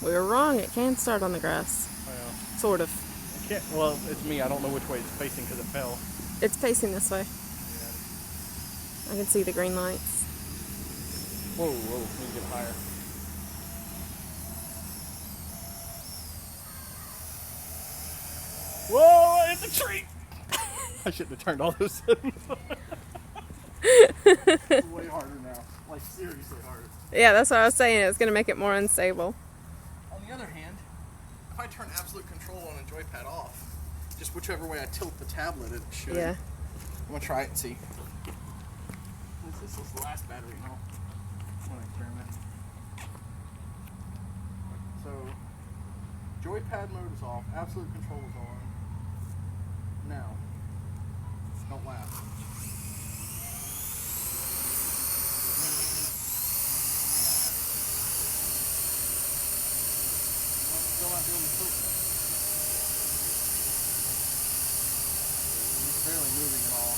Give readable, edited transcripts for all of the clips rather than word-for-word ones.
We were wrong. It can start on the grass. Well, Sort of. I can't, well, it's me. I don't know which way it's facing because it fell. It's facing this way. Yeah. I can see the green lights. Whoa, whoa, need to get higher. Whoa, it's a tree! I shouldn't have turned all those settings on. It's way harder now. Like, seriously harder. Yeah, that's what I was saying. It's going to make it more unstable. On the other hand, if I turn absolute control on a joypad off, just whichever way I tilt the tablet, it should. Yeah. I'm going to try it and see. This is the last battery, no? I want to experiment. So, joypad mode is off, absolute control is on. Now, don't laugh. I'm still not doing the tilt thing. It's barely moving at all.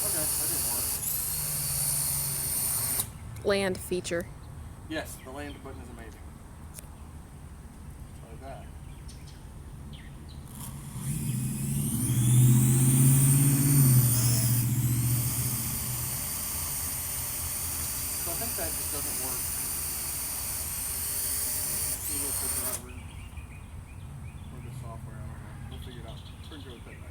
Okay, that didn't work. Land feature. Yes, the land button is amazing. Like that. So I think that just doesn't work. Maybe we'll figure it out with the software. I don't know. We'll figure it out. Turn your back on.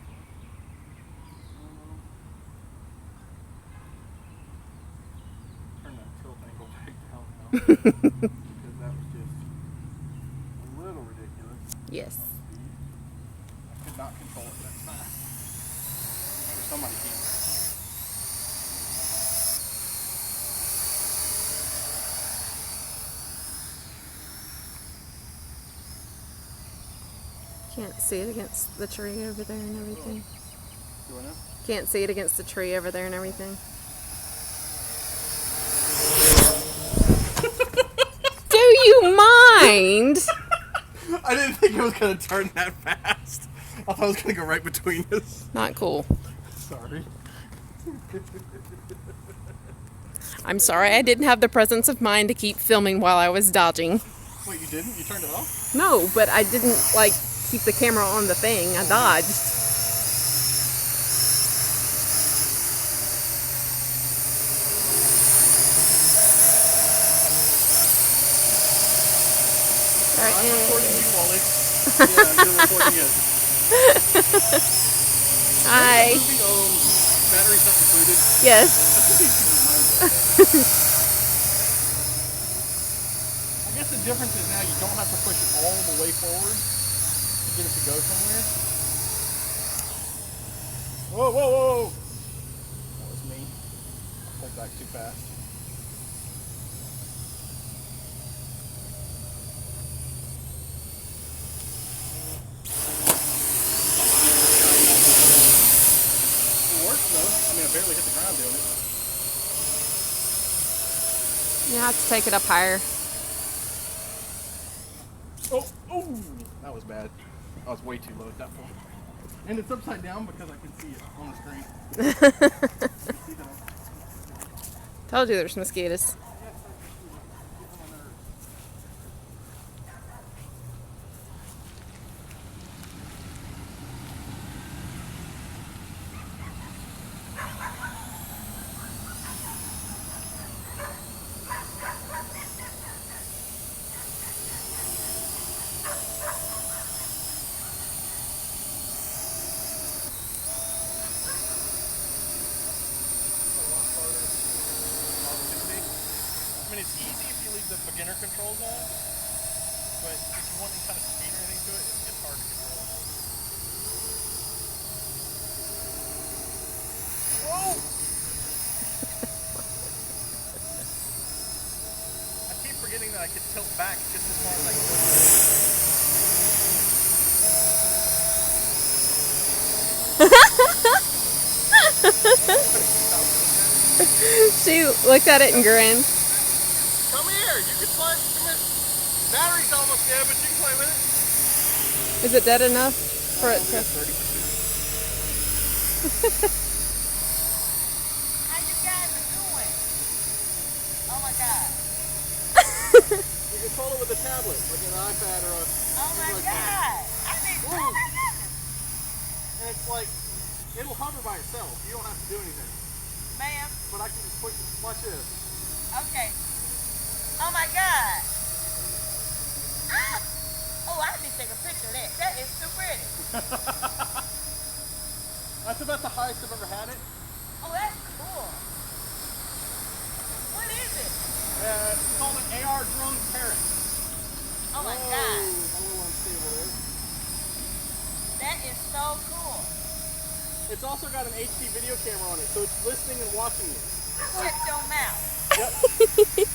Turn that tilt angle back down now. Because that was just a little ridiculous. Yes. I could not control it that fast. Or somebody can. Can't see it against the tree over there and everything. Do I know? Can't see it against the tree over there and everything. Do you mind? I didn't think it was going to turn that fast. I thought it was going to go right between us. Not cool. Sorry. I'm sorry I didn't have the presence of mind to keep filming while I was dodging. Wait, you didn't? You turned it off? No, but I didn't, keep the camera on the thing. I dodged. All right. I'm recording you, Wally. Yeah, you're recording it. Hi. Battery's not included. Yes. I guess the difference is now you don't have to push it all the way forward to get it to go somewhere. Whoa, whoa, whoa! That was me. I pulled back too fast. It works though. I mean, I barely hit the ground doing it. You have to take it up higher. Oh, oh! That was bad. I was way too low at that point. And it's upside down because I can see it on the screen. See that? Told you there's mosquitoes. I mean, it's easy if you leave the beginner controls on, but if you want any kind of speed or anything to it, it's hard to control. Whoa! I keep forgetting that I could tilt back just as far as I can. She looked at it and grinned. Come here, you can play. Come here. Battery's almost dead, but you can play with it. Is it dead enough for it to? 30%. How you guys are doing? Oh my God. You control it with a tablet, like an iPad or a. Oh my Android God! phone. I think. Ooh. Oh my goodness, And it's like, it'll hover by itself. You don't have to do anything. ma'am. But I can just push it. Watch this. Okay. Oh my God. Ah! Oh, I need to take a picture of that. That is too pretty. That's about the highest I've ever had it. Oh, that's cool. What is it? It's called an AR Drone Parrot. Oh my Whoa, God. a little unstable there. That is so cool. It's also got an HD video camera on it, so it's listening and watching you. Shut your mouth. Yep.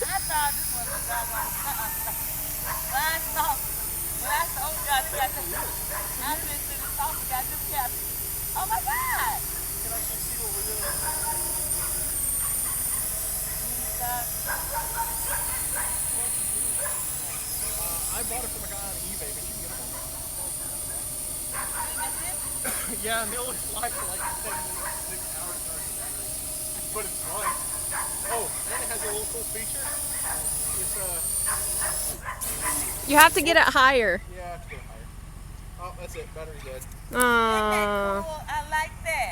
I thought this was a doggone when I saw you got this, I listened to the song, you got this caption. Oh my God. You can actually see what we're doing. I bought it from a guy on eBay, but you can get them on That's it? Yeah, and they only fly for like 10 minutes, 6 hours. But it's fun. Oh, and it has a little cool feature. It's You have to get it higher. yeah, I have to go higher. Oh, that's it. Battery's dead. Isn't that Aww. cool? I like that.